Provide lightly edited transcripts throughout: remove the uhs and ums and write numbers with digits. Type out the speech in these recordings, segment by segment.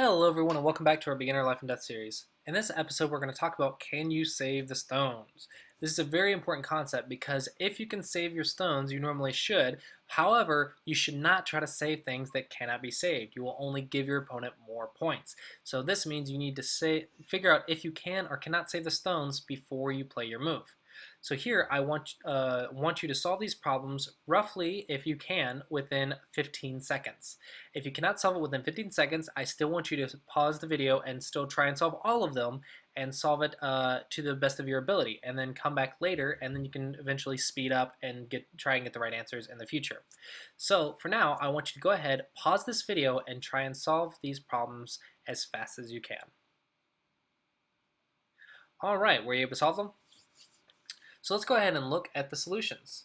Hello everyone and welcome back to our Beginner Life and Death series. In this episode we're going to talk about can you save the stones? This is a very important concept because if you can save your stones, you normally should. However, you should not try to save things that cannot be saved. You will only give your opponent more points. So this means you need to figure out if you can or cannot save the stones before you play your move. So here I want you to solve these problems roughly, if you can, within 15 seconds. If you cannot solve it within 15 seconds, I still want you to pause the video and still try and solve all of them and solve it to the best of your ability, and then come back later and then you can eventually speed up and try and get the right answers in the future. So for now, I want you to go ahead, pause this video, and try and solve these problems as fast as you can. Alright, were you able to solve them? So let's go ahead and look at the solutions.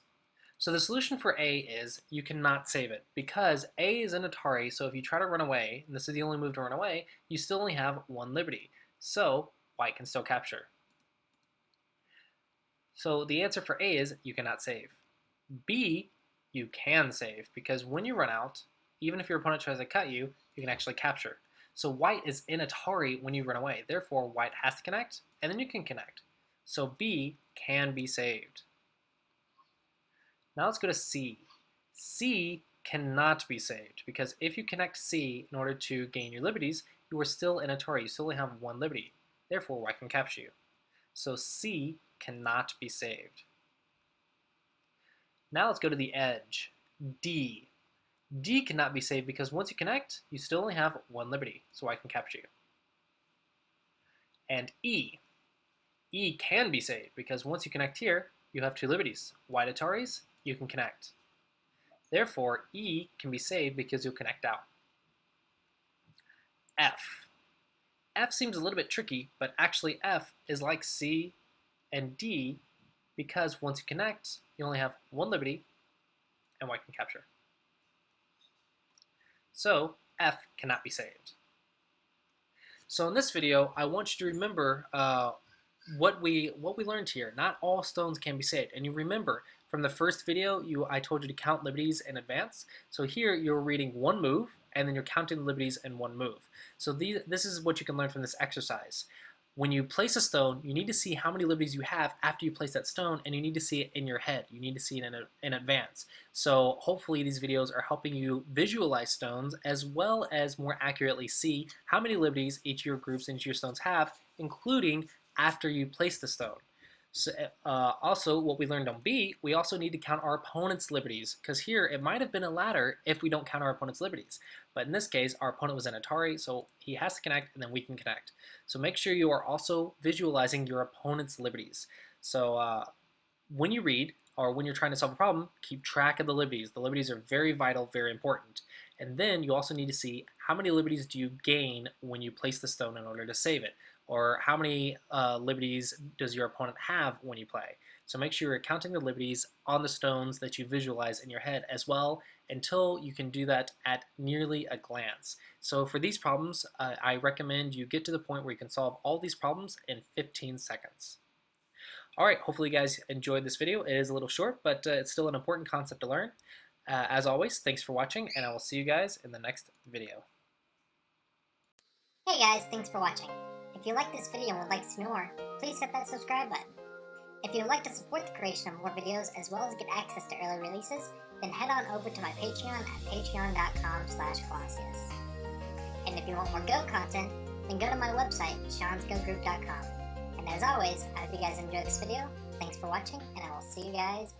So the solution for A is you cannot save it because A is an Atari, so if you try to run away, and this is the only move to run away, you still only have one liberty. So white can still capture. So the answer for A is you cannot save. B, you can save because when you run out, even if your opponent tries to cut you, you can actually capture. So white is in Atari when you run away, therefore white has to connect, and then you can connect. So B can be saved. Now let's go to C. C cannot be saved because if you connect C in order to gain your liberties, you are still in Atari. You still only have one liberty. Therefore, white can capture you. So C cannot be saved. Now let's go to the edge. D. D cannot be saved because once you connect, you still only have one liberty. So white can capture you. And E. E can be saved because once you connect here, you have two liberties. White Ataris, you can connect. Therefore, E can be saved because you'll connect out. F. F seems a little bit tricky, but actually F is like C and D because once you connect, you only have one liberty and white can capture. So F cannot be saved. So in this video, I want you to remember what we learned here. Not all stones can be saved. And you remember from the first video, I told you to count liberties in advance. So here you're reading one move and then you're counting the liberties in one move. So this is what you can learn from this exercise. When you place a stone, you need to see how many liberties you have after you place that stone, and you need to see it in your head. You need to see it in advance. So hopefully these videos are helping you visualize stones as well as more accurately see how many liberties each of your groups and each of your stones have, including after you place the stone. So, also, what we learned on B, we also need to count our opponent's liberties, because here it might have been a ladder if we don't count our opponent's liberties. But in this case, our opponent was an Atari, so he has to connect, and then we can connect. So make sure you are also visualizing your opponent's liberties. So when you read, or when you're trying to solve a problem, keep track of the liberties. The liberties are very vital, very important. And then you also need to see how many liberties do you gain when you place the stone in order to save it, or how many liberties does your opponent have when you play. So make sure you're counting the liberties on the stones that you visualize in your head as well, until you can do that at nearly a glance. So for these problems, I recommend you get to the point where you can solve all these problems in 15 seconds. Alright, hopefully you guys enjoyed this video. It is a little short, but it's still an important concept to learn. As always, thanks for watching, and I will see you guys in the next video. Hey guys, thanks for watching. If you like this video and would like to see more, please hit that subscribe button. If you would like to support the creation of more videos as well as get access to early releases, then head on over to my Patreon at patreon.com/Clossi. And if you want more Go content, then go to my website, seansgogroup.com. And as always, I hope you guys enjoyed this video. Thanks for watching, and I will see you guys